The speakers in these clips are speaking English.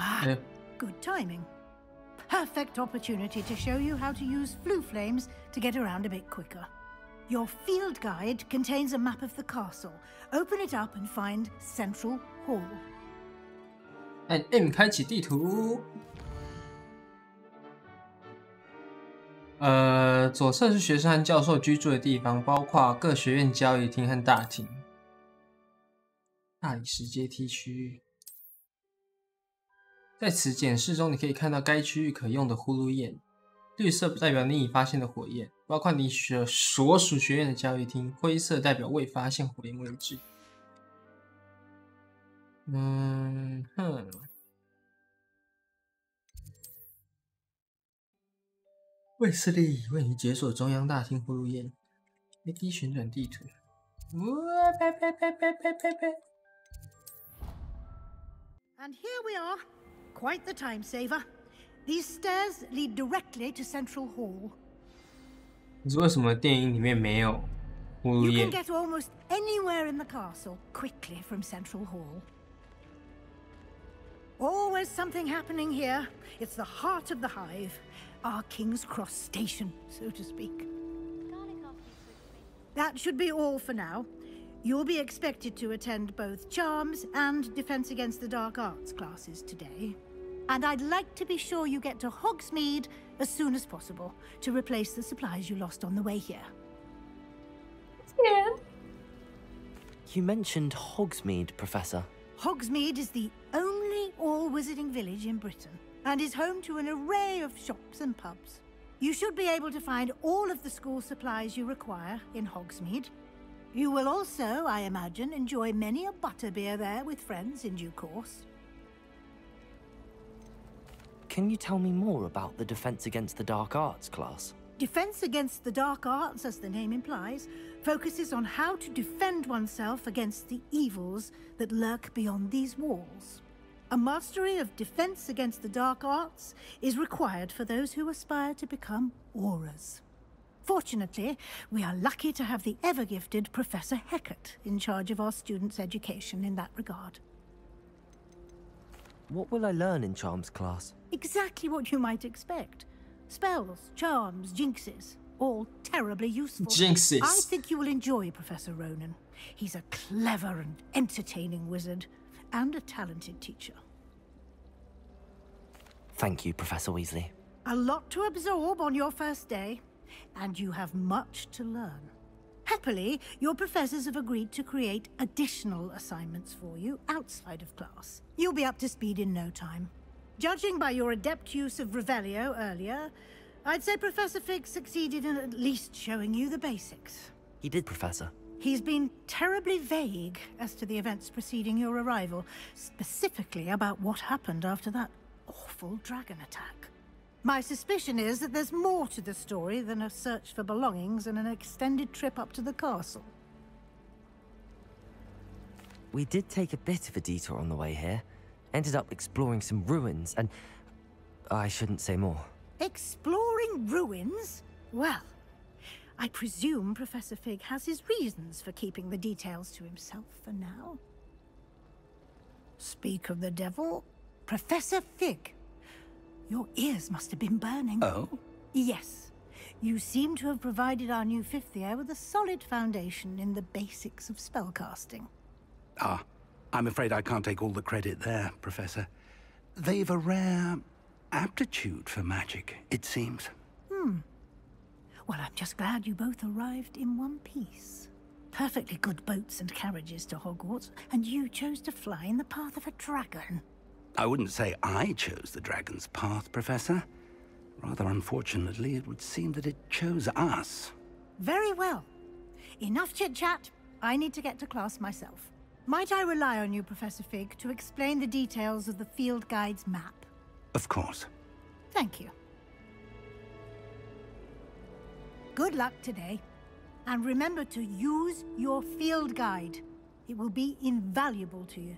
Ah, good timing. Perfect opportunity to show you how to use flue flames to get around a bit quicker. Your field guide contains a map of the castle. Open it up and find Central Hall. 按 M 开启地图。左侧是学生和教授居住的地方，包括各学院交易厅和大厅。大理石阶梯区域，在此检视中，你可以看到该区域可用的呼噜焰。绿色代表你已发现的火焰，包括你所属学院的交易厅；灰色代表未发现火焰位置。卫斯理为你解锁中央大厅呼噜焰。AD 旋转地图。And here we are. Quite the time saver. These stairs lead directly to Central Hall. 可是为什么电影里面没有呼噜 You 焰 can get almost anywhere in the castle quickly from Central Hall. Always something happening here. It's the heart of the hive, our King's Cross station, so to speak. That should be all for now. You'll be expected to attend both Charms and Defense Against the Dark Arts classes today. And I'd like to be sure you get to Hogsmeade as soon as possible to replace the supplies you lost on the way here. Yeah. You mentioned Hogsmeade, Professor. Hogsmeade is the only all-wizarding village in Britain and is home to an array of shops and pubs. You should be able to find all of the school supplies you require in Hogsmeade. You will also, I imagine, enjoy many a butterbeer there with friends in due course. Can you tell me more about the Defense Against the Dark Arts class? Defense Against the Dark Arts, as the name implies, focuses on how to defend oneself against the evils that lurk beyond these walls. A mastery of Defense Against the Dark Arts is required for those who aspire to become auras. Fortunately, we are lucky to have the ever-gifted Professor Hecat in charge of our students' education in that regard. What will I learn in Charms class? Exactly what you might expect. Spells, charms, jinxes, all terribly useful. Jinxes. I think you will enjoy Professor Ronan. He's a clever and entertaining wizard, and a talented teacher. Thank you, Professor Weasley. A lot to absorb on your first day, and you have much to learn. Happily, your professors have agreed to create additional assignments for you outside of class. You'll be up to speed in no time. Judging by your adept use of Revelio earlier, I'd say Professor Fig succeeded in at least showing you the basics. He did, Professor. He's been terribly vague as to the events preceding your arrival, specifically about what happened after that awful dragon attack. My suspicion is that there's more to the story than a search for belongings and an extended trip up to the castle. We did take a bit of a detour on the way here. Ended up exploring some ruins and... I shouldn't say more. Exploring ruins? Well, I presume Professor Fig has his reasons for keeping the details to himself for now. Speak of the devil, Professor Fig. Your ears must have been burning. Oh? Yes. You seem to have provided our new fifth year with a solid foundation in the basics of spellcasting. Ah, I'm afraid I can't take all the credit there, Professor. They've a rare aptitude for magic, it seems. Well, I'm just glad you both arrived in one piece. Perfectly good boats and carriages to Hogwarts, and you chose to fly in the path of a dragon. I wouldn't say I chose the dragon's path, Professor. Rather unfortunately, it would seem that it chose us. Very well. Enough chit-chat. I need to get to class myself. Might I rely on you, Professor Fig, to explain the details of the field guide's map? Of course. Thank you. Good luck today. And remember to use your field guide. It will be invaluable to you.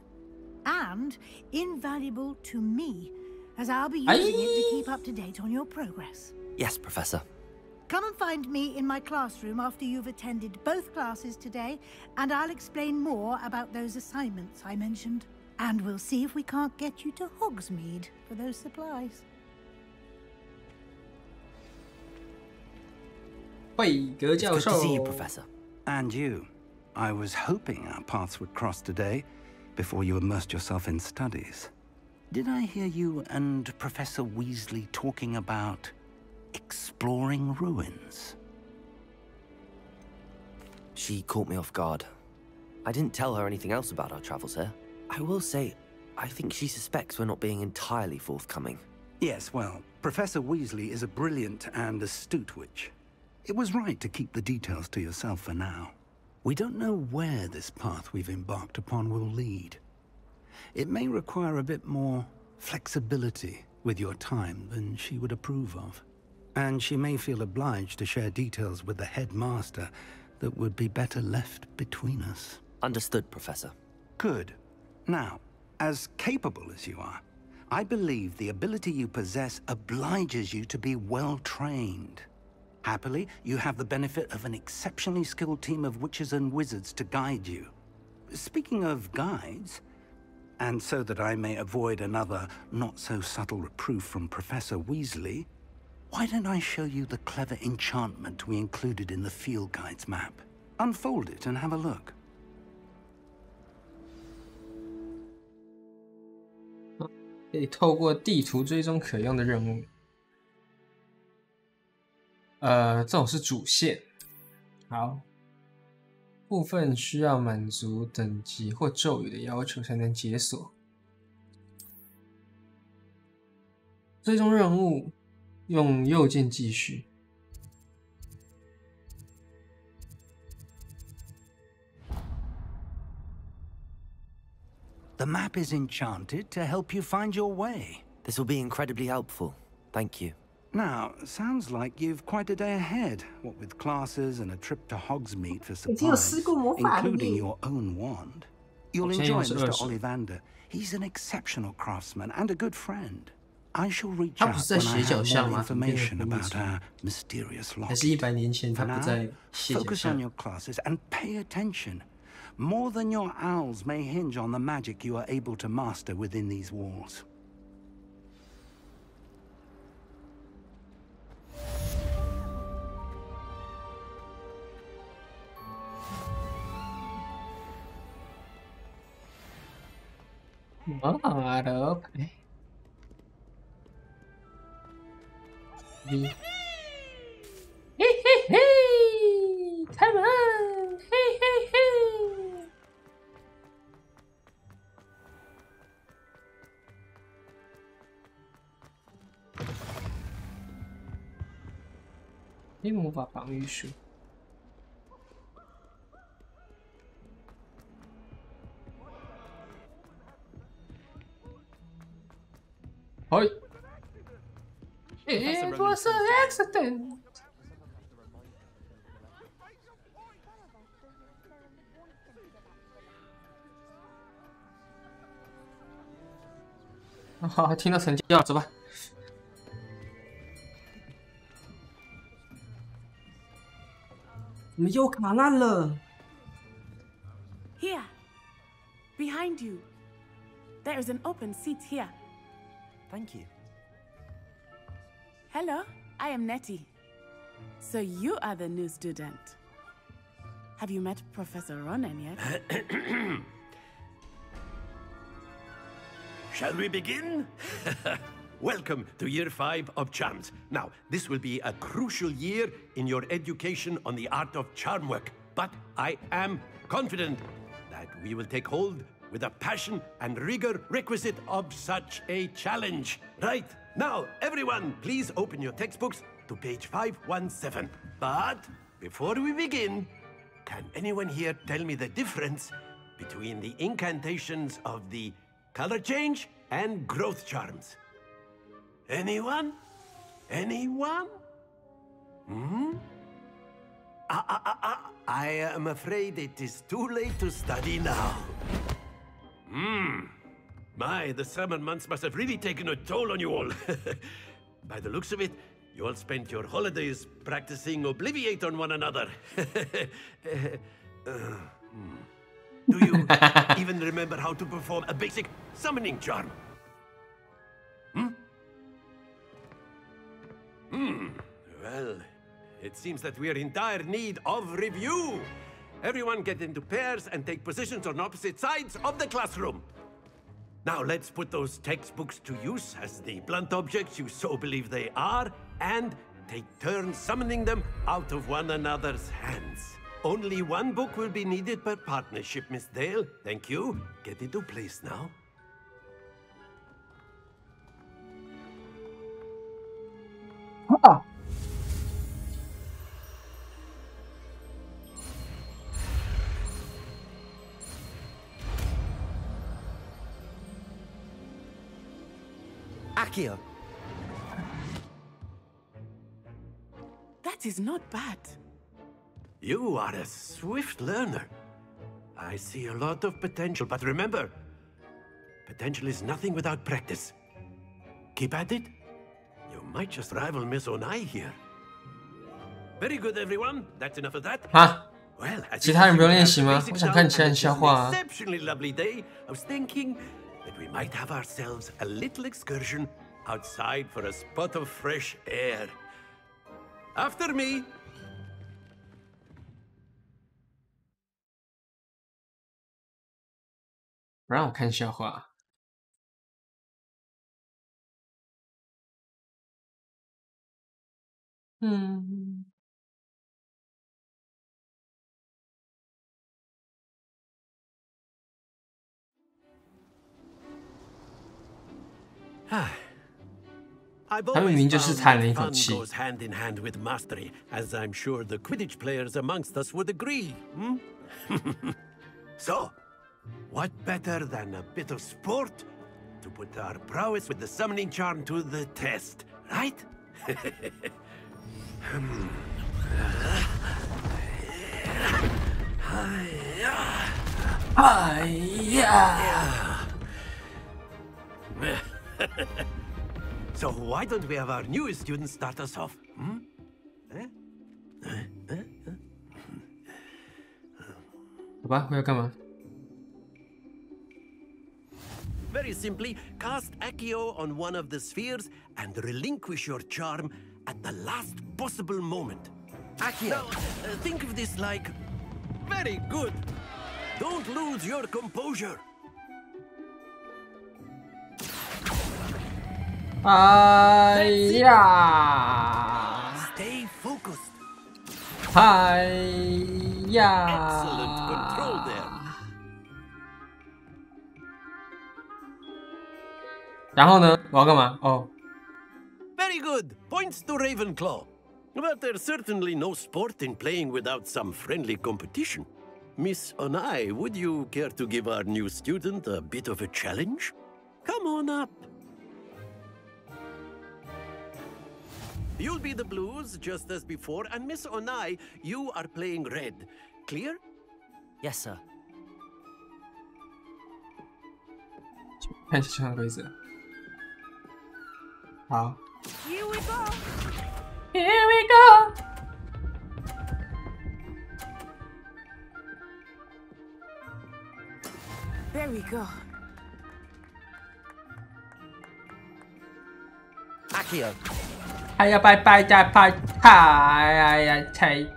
And invaluable to me, as I'll be using it to keep up to date on your progress. Yes, Professor. Come and find me in my classroom after you've attended both classes today, and I'll explain more about those assignments I mentioned. And we'll see if we can't get you to Hogsmeade for those supplies. 惠格教 Good 授 to see you, Professor. And you. I was hoping our paths would cross today before you immersed yourself in studies. Did I hear you and Professor Weasley talking about exploring ruins? She caught me off guard. I didn't tell her anything else about our travels here. I will say, I think she suspects we're not being entirely forthcoming. Yes, well, Professor Weasley is a brilliant and astute witch. It was right to keep the details to yourself for now. We don't know where this path we've embarked upon will lead. It may require a bit more flexibility with your time than she would approve of. And she may feel obliged to share details with the headmaster that would be better left between us. Understood, Professor. Good. Now, as capable as you are, I believe the ability you possess obliges you to be well trained. Happily, you have the benefit of an exceptionally skilled team of witches and wizards to guide you. Speaking of guides, and so that I may avoid another not-so-subtle reproof from Professor Weasley, why don't I show you the clever enchantment we included in the field guide's map? Unfold it and have a look. 可以透过地图追踪可用的任务。这种是主线。好，部分需要满足等级或咒语的要求才能解锁。追踪任务用右键继续。The map is enchanted to help you find your way. This will be incredibly helpful. Thank you. Now, sounds like you've quite a day ahead, what with classes and a trip to Hogsmeade for 已经有施 supplies, 过魔法了 including 耶 your own wand. You'll 好像又 enjoy 是 Mr. 20 Ollivander. He's an exceptional craftsman and a good friend. I shall reach 他 out 不是在 when I 斜角 have 巷 more 吗？怎么变 information 成秘 about 书？ our mysterious 还 locket. 是100年前他 For 不 now, 在斜角 focus 巷 on？your classes and pay attention. More than your owls may hinge on the magic you are able to master within these walls. Mở được. Đi. Come on. Cái魔法防御术。Oi! It was an accident! 好，听到成交了，走吧。怎么又卡烂了？ Here, behind you. There is an open seat here. Thank you. Hello, I am Nettie. So you are the new student. Have you met Professor Ronan yet? Shall we begin? Welcome to Year 5 of Charms. Now, this will be a crucial year in your education on the art of charm work. But I am confident that we will take hold with the passion and rigor requisite of such a challenge. Right, now, everyone, please open your textbooks to page 517. But before we begin, can anyone here tell me the difference between the incantations of the color change and growth charms? Anyone? Anyone? I am afraid it is too late to study now. My, the summer months must have really taken a toll on you all. By the looks of it, you all spent your holidays practicing Obliviate on one another. Do you even remember how to perform a basic summoning charm? Well, it seems that we are in dire need of review. Everyone get into pairs and take positions on opposite sides of the classroom. Now let's put those textbooks to use as the blunt objects you so believe they are, and take turns summoning them out of one another's hands. Only one book will be needed per partnership, Miss Dale. Thank you. Get into place now. Ah. Accio. That is not bad. You are a swift learner. I see a lot of potential, but remember, potential is nothing without practice. Keep at it. You might just rival Miss Onai here. Very good, everyone. That's enough of that. 哈， Well, as 其他人不用 you 练习 have 吗？ the 我 basics 想 down, 看其他 and 人 this 消 is 化 an 啊。 exceptionally lovely day. I was thinking that we might have ourselves a little excursion outside for a spot of fresh air. After me. 不让我看笑话。I've 他明明 always 就是 found 叹了 that 一口 fun 气。 goes hand in hand with mastery, as I'm sure the Quidditch players amongst us would agree. So, what better than a bit of sport to put our prowess with the summoning charm to the test, right? So why don't we have our newest student start us off? Eh? 好吧，我要干嘛？ Very simply, cast Accio on one of the spheres and relinquish your charm at the last possible moment. Accio. Now, think of this like... Very good! Don't lose your composure. 哎呀！ Stay focused. 哎 Excellent control 呀！ there. 然后呢？我要干嘛？哦， Very good. Points to Ravenclaw. But there's certainly no sport in playing without some friendly competition. Miss Onai, would you care to give our new student a bit of a challenge? Come on up. You'll be the blues, just as before, and Miss Onai, you are playing red. Clear? Yes, sir. 看一下场规则。好。 Here we go. Here we go. There we go. Accio. 哎呀，拜拜呀，拜拜！哎呀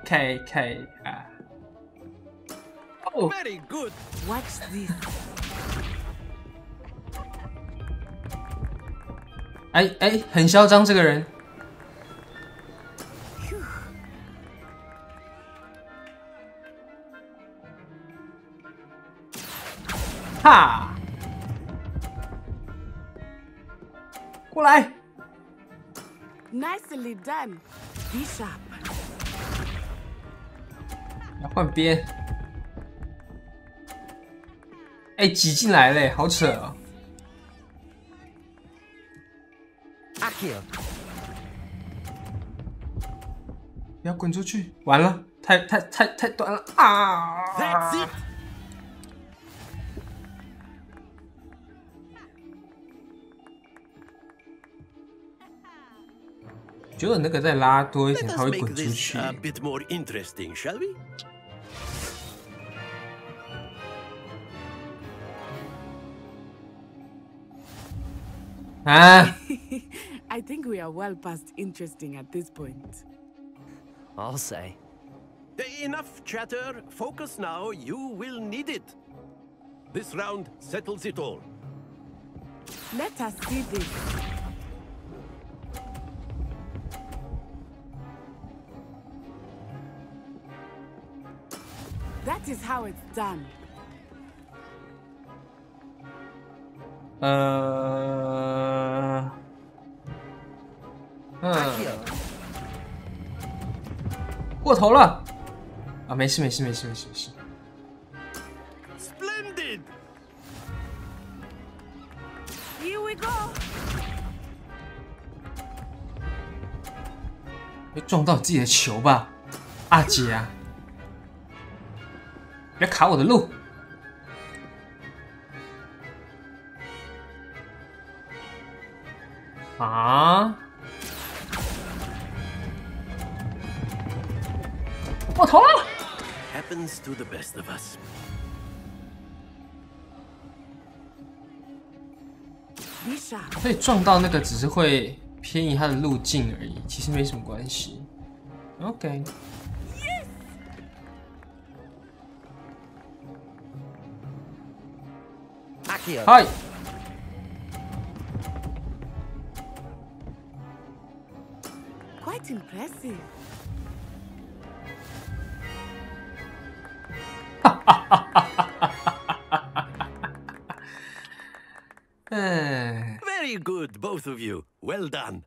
，K 啊！哦， Very good. Watch this. 哎，很嚣张这个人。哈！过来！ Nicely done. Be sharp. 要换边。哎，挤进来嘞，好扯哦！ Accio. 不要滚出去！完了，太短了啊 That's it. 觉得那个再拉多一点， Let 它 us 会 make 滚出 this 去。 a bit more interesting, shall we? 啊！ I think we are well past interesting at this point. I'll say. Enough chatter. Focus now. You will need it. This round settles it all. Let us see this. That is how it's done. 过头了啊！没事。 Splendid. Here we go. 别撞到自己的球吧，阿姐啊！别卡我的路。啊！过头了。 Happens to the best of us. 所以撞到那个只是会偏移它的路径而已，其实没什么关系。OK。嗨。 Quite impressive. 嗯。 Very good, both of you. Well done.